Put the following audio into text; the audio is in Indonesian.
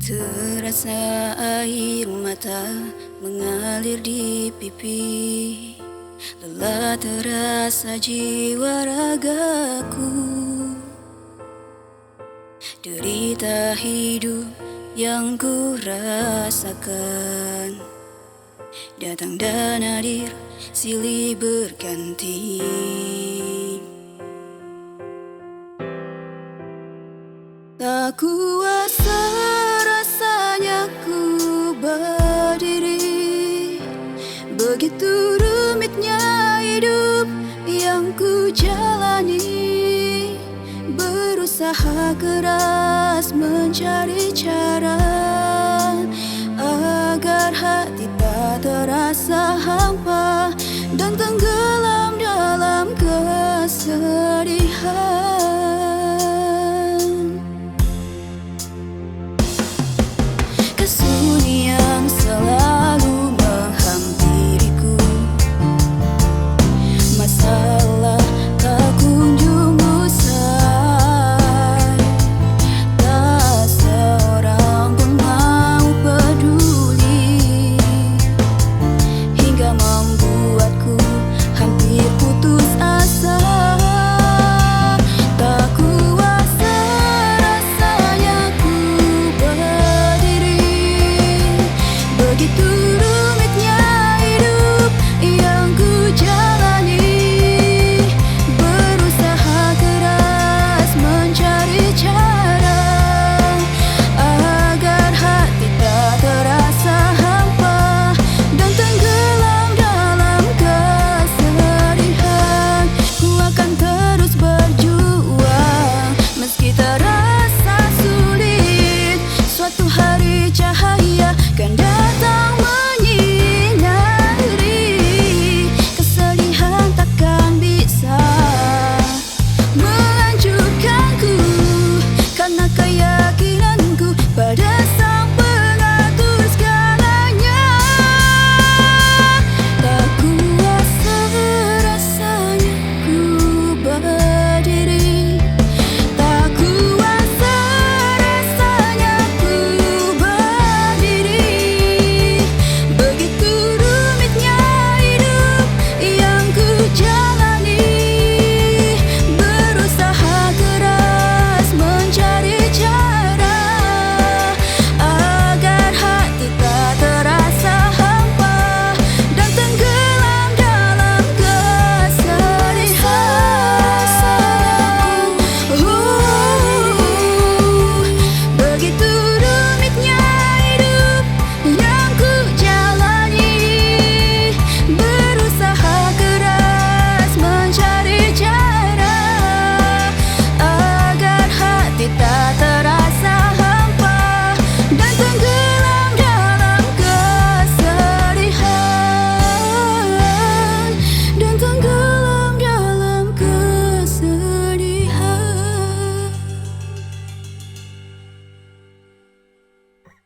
Terasa air mata mengalir di pipi, lelah terasa jiwa ragaku. Derita hidup yang ku rasakan datang dan hadir silih berganti. Tak kuasa rasanya ku berdiri, begitu rumitnya hidup yang ku jalani. Berusaha keras mencari cara agar hati tak terasa hampa dan tenggelam dalam kesedihan.